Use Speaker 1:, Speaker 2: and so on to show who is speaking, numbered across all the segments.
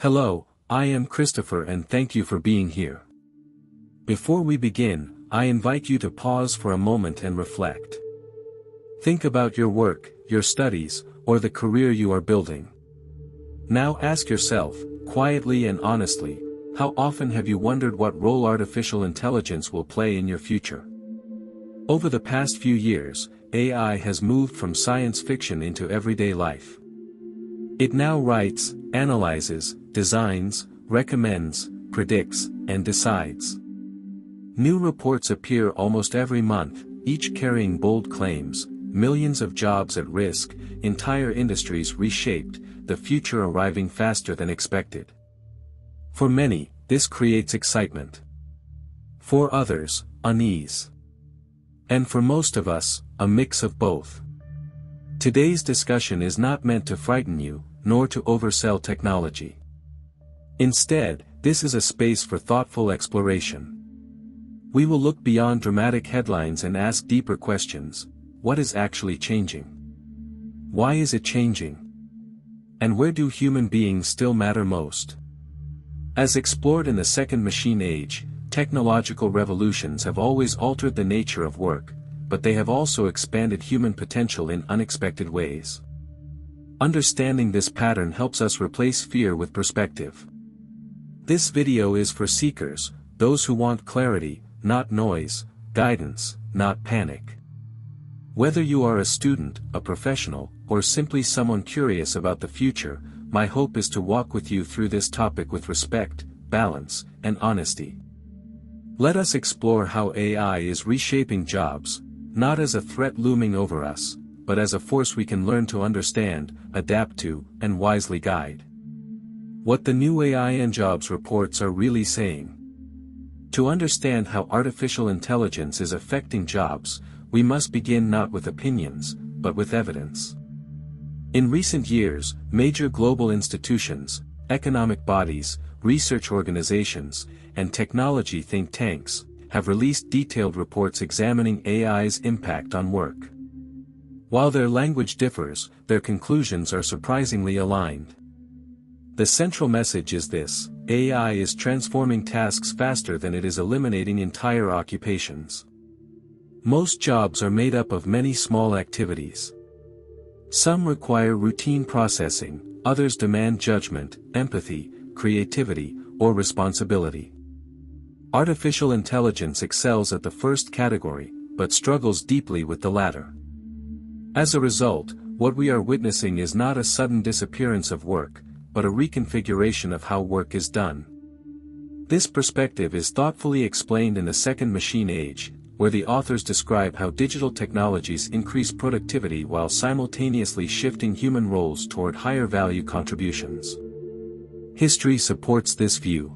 Speaker 1: Hello, I am Christopher and thank you for being here. Before we begin, I invite you to pause for a moment and reflect. Think about your work, your studies, or the career you are building. Now ask yourself, quietly and honestly, how often have you wondered what role artificial intelligence will play in your future? Over the past few years, AI has moved from science fiction into everyday life. It now writes, analyzes, designs, recommends, predicts, and decides. New reports appear almost every month, each carrying bold claims, millions of jobs at risk, entire industries reshaped, the future arriving faster than expected. For many, this creates excitement. For others, unease. And for most of us, a mix of both. Today's discussion is not meant to frighten you, nor to oversell technology. Instead, this is a space for thoughtful exploration. We will look beyond dramatic headlines and ask deeper questions. What is actually changing? Why is it changing? And where do human beings still matter most? As explored in the second machine age, technological revolutions have always altered the nature of work, but they have also expanded human potential in unexpected ways. Understanding this pattern helps us replace fear with perspective. This video is for seekers, those who want clarity, not noise, guidance, not panic. Whether you are a student, a professional, or simply someone curious about the future, my hope is to walk with you through this topic with respect, balance, and honesty. Let us explore how AI is reshaping jobs, not as a threat looming over us, but as a force we can learn to understand, adapt to, and wisely guide. What the new AIJobs reports are really saying. To understand how artificial intelligence is affecting jobs, we must begin not with opinions, but with evidence. In recent years, major global institutions, economic bodies, research organizations, and technology think tanks have released detailed reports examining AI's impact on work. While their language differs, their conclusions are surprisingly aligned. The central message is this: AI is transforming tasks faster than it is eliminating entire occupations. Most jobs are made up of many small activities. Some require routine processing, others demand judgment, empathy, creativity, or responsibility. Artificial intelligence excels at the first category, but struggles deeply with the latter. As a result, what we are witnessing is not a sudden disappearance of work, but a reconfiguration of how work is done. This perspective is thoughtfully explained in the second machine age, where the authors describe how digital technologies increase productivity while simultaneously shifting human roles toward higher value contributions. History supports this view.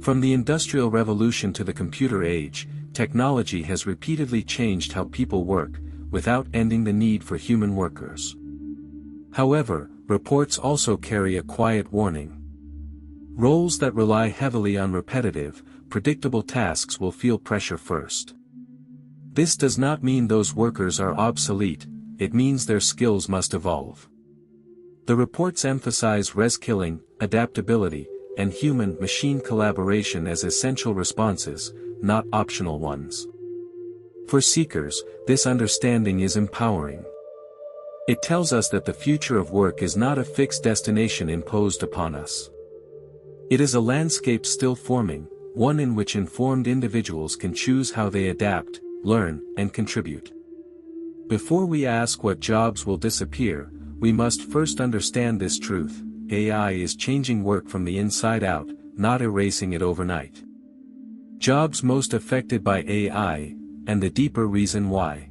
Speaker 1: From the Industrial Revolution to the computer age, technology has repeatedly changed how people work, without ending the need for human workers. However, reports also carry a quiet warning. Roles that rely heavily on repetitive, predictable tasks will feel pressure first. This does not mean those workers are obsolete, it means their skills must evolve. The reports emphasize reskilling, adaptability, and human-machine collaboration as essential responses, not optional ones. For seekers, this understanding is empowering. It tells us that the future of work is not a fixed destination imposed upon us. It is a landscape still forming, one in which informed individuals can choose how they adapt, learn, and contribute. Before we ask what jobs will disappear, we must first understand this truth: AI is changing work from the inside out, not erasing it overnight. Jobs most affected by AI, and the deeper reason why.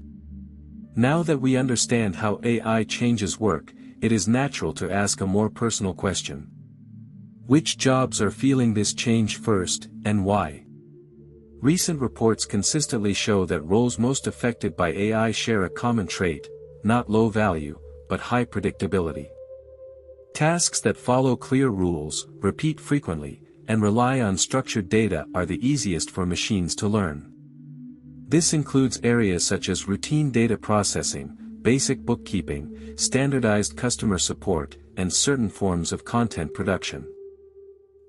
Speaker 1: Now that we understand how AI changes work, it is natural to ask a more personal question. Which jobs are feeling this change first, and why? Recent reports consistently show that roles most affected by AI share a common trait: not low value, but high predictability. Tasks that follow clear rules, repeat frequently, and rely on structured data are the easiest for machines to learn. This includes areas such as routine data processing, basic bookkeeping, standardized customer support, and certain forms of content production.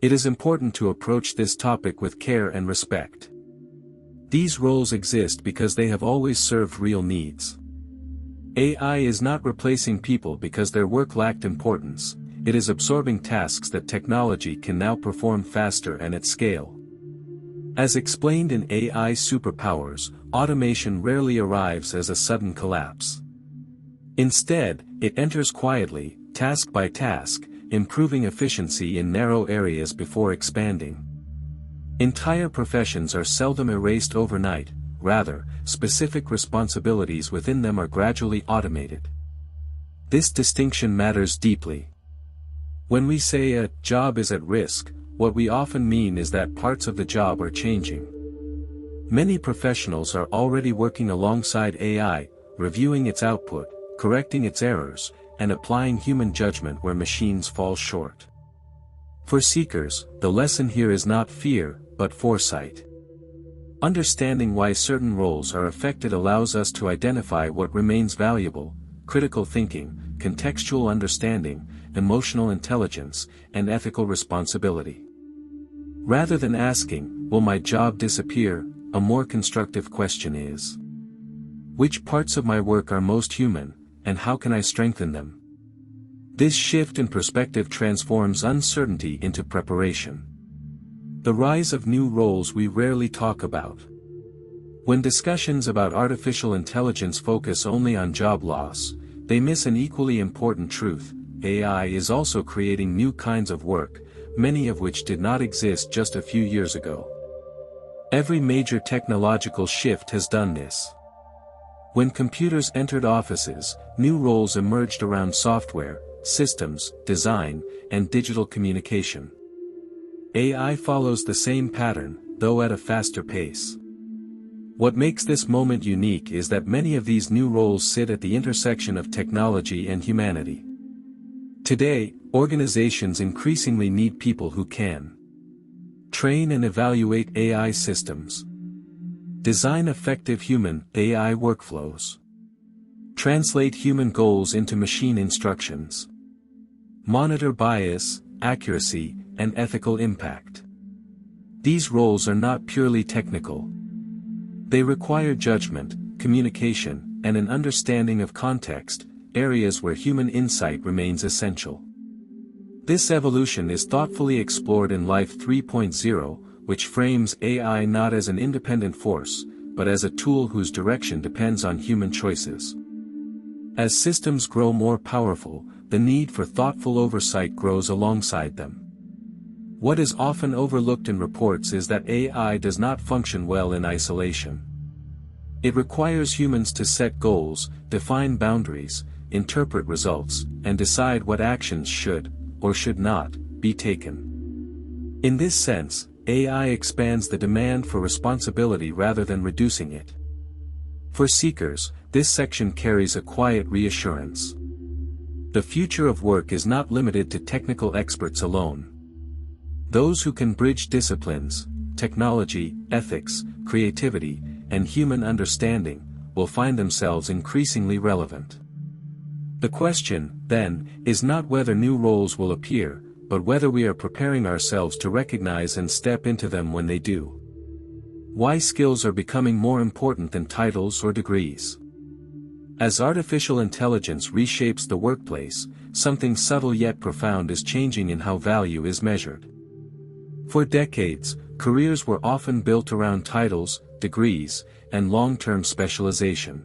Speaker 1: It is important to approach this topic with care and respect. These roles exist because they have always served real needs. AI is not replacing people because their work lacked importance, it is absorbing tasks that technology can now perform faster and at scale. As explained in AI Superpowers, automation rarely arrives as a sudden collapse. Instead, it enters quietly, task by task, improving efficiency in narrow areas before expanding. Entire professions are seldom erased overnight, rather, specific responsibilities within them are gradually automated. This distinction matters deeply. When we say a job is at risk, what we often mean is that parts of the job are changing. Many professionals are already working alongside AI, reviewing its output, correcting its errors, and applying human judgment where machines fall short. For seekers, the lesson here is not fear, but foresight. Understanding why certain roles are affected allows us to identify what remains valuable: critical thinking, contextual understanding, emotional intelligence, and ethical responsibility. Rather than asking, "Will my job disappear?" a more constructive question is, "Which parts of my work are most human, and how can I strengthen them?" This shift in perspective transforms uncertainty into preparation. The rise of new roles we rarely talk about. When discussions about artificial intelligence focus only on job loss, they miss an equally important truth: AI is also creating new kinds of work, many of which did not exist just a few years ago. Every major technological shift has done this. When computers entered offices, new roles emerged around software, systems, design, and digital communication. AI follows the same pattern, though at a faster pace. What makes this moment unique is that many of these new roles sit at the intersection of technology and humanity. Today, organizations increasingly need people who can train and evaluate AI systems, design effective human-AI workflows, translate human goals into machine instructions, monitor bias, accuracy, and ethical impact. These roles are not purely technical. They require judgment, communication, and an understanding of context, areas where human insight remains essential. This evolution is thoughtfully explored in Life 3.0, which frames AI not as an independent force, but as a tool whose direction depends on human choices. As systems grow more powerful, the need for thoughtful oversight grows alongside them. What is often overlooked in reports is that AI does not function well in isolation. It requires humans to set goals, define boundaries, interpret results, and decide what actions should, or should not, be taken. In this sense, AI expands the demand for responsibility rather than reducing it. For seekers, this section carries a quiet reassurance. The future of work is not limited to technical experts alone. Those who can bridge disciplines, technology, ethics, creativity, and human understanding, will find themselves increasingly relevant. The question, then, is not whether new roles will appear, but whether we are preparing ourselves to recognize and step into them when they do. Why skills are becoming more important than titles or degrees. As artificial intelligence reshapes the workplace, something subtle yet profound is changing in how value is measured. For decades, careers were often built around titles, degrees, and long-term specialization.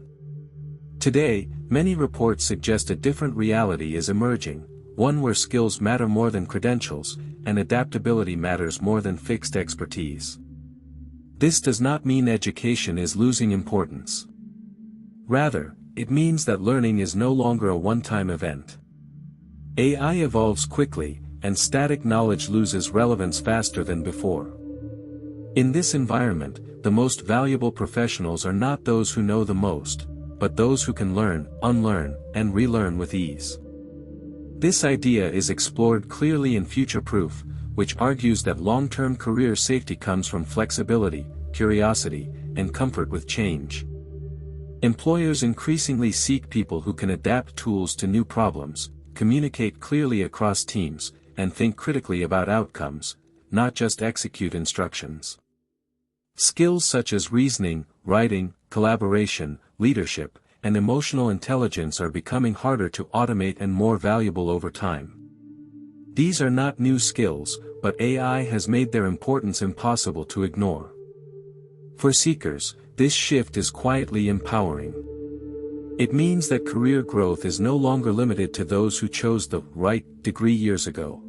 Speaker 1: Today, many reports suggest a different reality is emerging, one where skills matter more than credentials, and adaptability matters more than fixed expertise. This does not mean education is losing importance. Rather, it means that learning is no longer a one-time event. AI evolves quickly, and static knowledge loses relevance faster than before. In this environment, the most valuable professionals are not those who know the most, but those who can learn, unlearn, and relearn with ease. This idea is explored clearly in Future Proof, which argues that long-term career safety comes from flexibility, curiosity, and comfort with change. Employers increasingly seek people who can adapt tools to new problems, communicate clearly across teams, and think critically about outcomes, not just execute instructions. Skills such as reasoning, writing, collaboration, leadership, and emotional intelligence are becoming harder to automate and more valuable over time. These are not new skills, but AI has made their importance impossible to ignore. For seekers, this shift is quietly empowering. It means that career growth is no longer limited to those who chose the right degree years ago.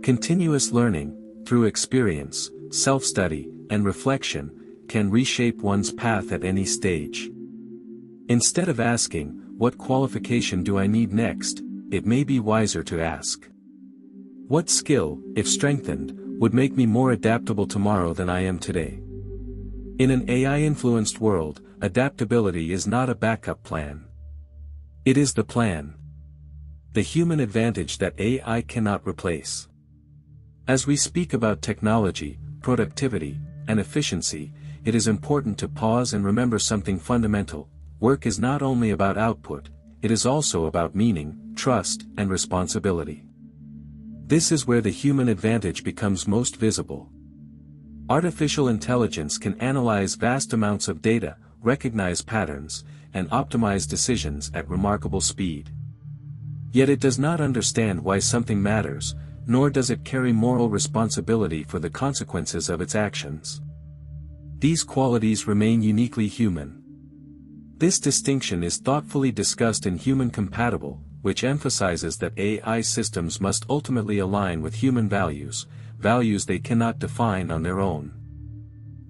Speaker 1: Continuous learning, through experience, self-study, and reflection, can reshape one's path at any stage. Instead of asking, "What qualification do I need next?" it may be wiser to ask, "What skill, if strengthened, would make me more adaptable tomorrow than I am today?" In an AI-influenced world, adaptability is not a backup plan. It is the plan. The human advantage that AI cannot replace. As we speak about technology, productivity, and efficiency, it is important to pause and remember something fundamental. Work is not only about output, it is also about meaning, trust, and responsibility. This is where the human advantage becomes most visible. Artificial intelligence can analyze vast amounts of data, recognize patterns, and optimize decisions at remarkable speed. Yet it does not understand why something matters, nor does it carry moral responsibility for the consequences of its actions. These qualities remain uniquely human. This distinction is thoughtfully discussed in Human Compatible, which emphasizes that AI systems must ultimately align with human values, values they cannot define on their own.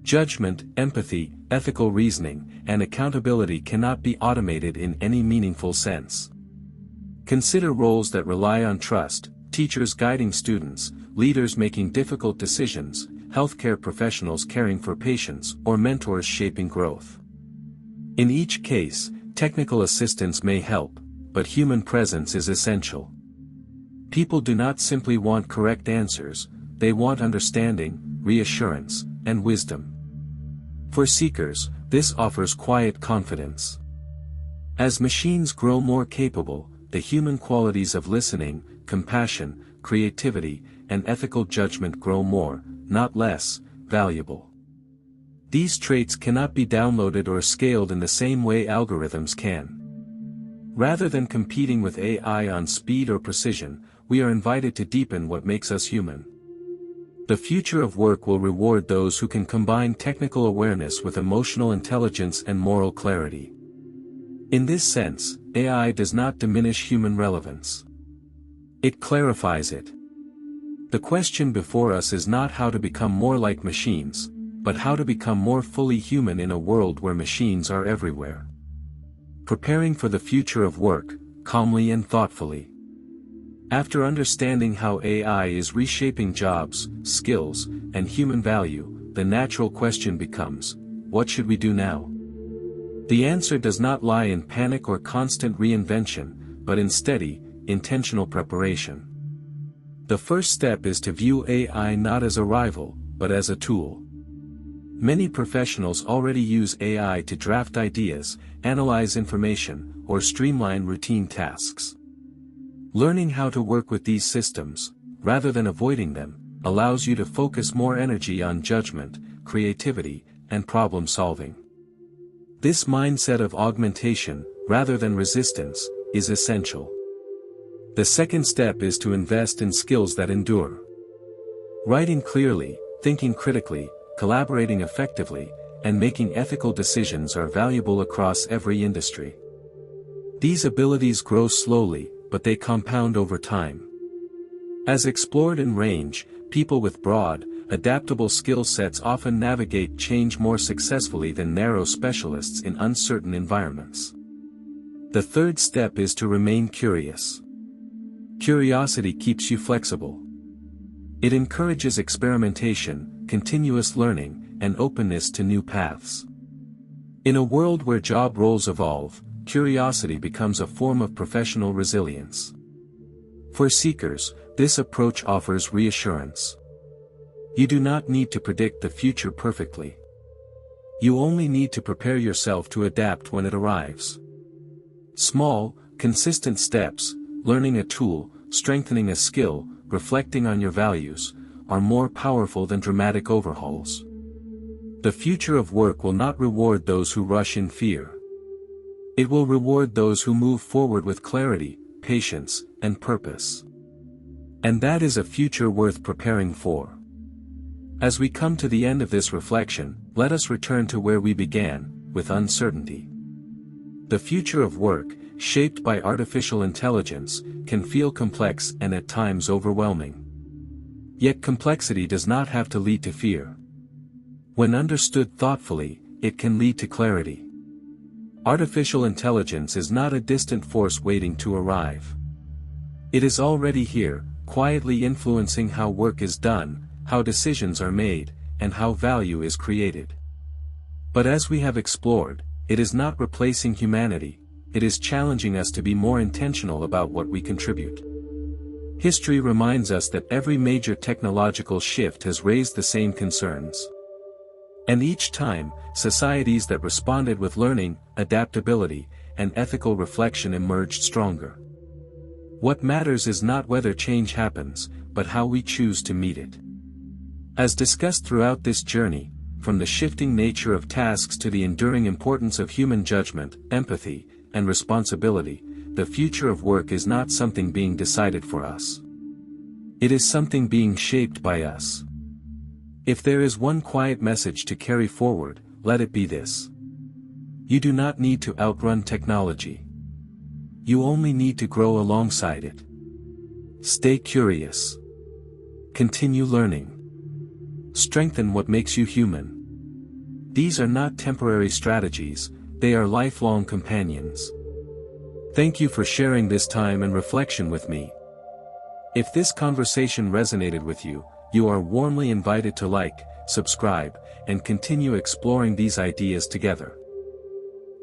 Speaker 1: Judgment, empathy, ethical reasoning, and accountability cannot be automated in any meaningful sense. Consider roles that rely on trust: teachers guiding students, leaders making difficult decisions, healthcare professionals caring for patients, or mentors shaping growth. In each case, technical assistance may help, but human presence is essential. People do not simply want correct answers, they want understanding, reassurance, and wisdom. For seekers, this offers quiet confidence. As machines grow more capable, the human qualities of listening, compassion, creativity, and ethical judgment grow more, not less, valuable. These traits cannot be downloaded or scaled in the same way algorithms can. Rather than competing with AI on speed or precision, we are invited to deepen what makes us human. The future of work will reward those who can combine technical awareness with emotional intelligence and moral clarity. In this sense, AI does not diminish human relevance. It clarifies it. The question before us is not how to become more like machines, but how to become more fully human in a world where machines are everywhere. Preparing for the future of work, calmly and thoughtfully. After understanding how AI is reshaping jobs, skills, and human value, the natural question becomes, what should we do now? The answer does not lie in panic or constant reinvention, but in steady, intentional preparation. The first step is to view AI not as a rival, but as a tool. Many professionals already use AI to draft ideas, analyze information, or streamline routine tasks. Learning how to work with these systems, rather than avoiding them, allows you to focus more energy on judgment, creativity, and problem solving. This mindset of augmentation, rather than resistance, is essential. The second step is to invest in skills that endure. Writing clearly, thinking critically, collaborating effectively, and making ethical decisions are valuable across every industry. These abilities grow slowly, but they compound over time. As explored in Range, people with broad, adaptable skill sets often navigate change more successfully than narrow specialists in uncertain environments. The third step is to remain curious. Curiosity keeps you flexible. It encourages experimentation, continuous learning, and openness to new paths. In a world where job roles evolve, curiosity becomes a form of professional resilience. For seekers, this approach offers reassurance. You do not need to predict the future perfectly. You only need to prepare yourself to adapt when it arrives. Small, consistent steps, learning a tool, strengthening a skill, reflecting on your values, are more powerful than dramatic overhauls. The future of work will not reward those who rush in fear. It will reward those who move forward with clarity, patience, and purpose. And that is a future worth preparing for. As we come to the end of this reflection, let us return to where we began, with uncertainty. The future of work, shaped by artificial intelligence, can feel complex and at times overwhelming. Yet complexity does not have to lead to fear. When understood thoughtfully, it can lead to clarity. Artificial intelligence is not a distant force waiting to arrive. It is already here, quietly influencing how work is done, how decisions are made, and how value is created. But as we have explored, it is not replacing humanity, it is challenging us to be more intentional about what we contribute. History reminds us that every major technological shift has raised the same concerns. And each time, societies that responded with learning, adaptability, and ethical reflection emerged stronger. What matters is not whether change happens, but how we choose to meet it. As discussed throughout this journey, from the shifting nature of tasks to the enduring importance of human judgment, empathy, and responsibility, the future of work is not something being decided for us. It is something being shaped by us. If there is one quiet message to carry forward, let it be this. You do not need to outrun technology. You only need to grow alongside it. Stay curious. Continue learning. Strengthen what makes you human. These are not temporary strategies, they are lifelong companions. Thank you for sharing this time and reflection with me. If this conversation resonated with you, you are warmly invited to like, subscribe, and continue exploring these ideas together.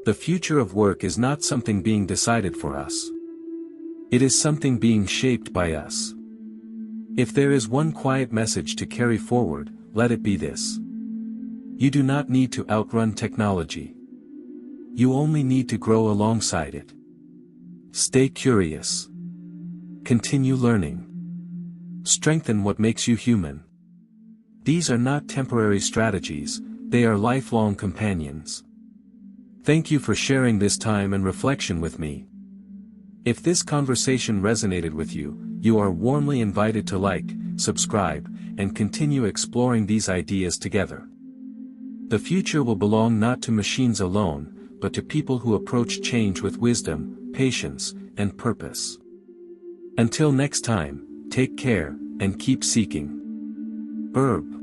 Speaker 1: The future of work is not something being decided for us. It is something being shaped by us. If there is one quiet message to carry forward, let it be this. You do not need to outrun technology. You only need to grow alongside it. Stay curious. Continue learning. Strengthen what makes you human. These are not temporary strategies, they are lifelong companions. Thank you for sharing this time and reflection with me. If this conversation resonated with you, you are warmly invited to like, subscribe, and continue exploring these ideas together. The future will belong not to machines alone, but to people who approach change with wisdom, patience, and purpose. Until next time, take care, and keep seeking. Herb.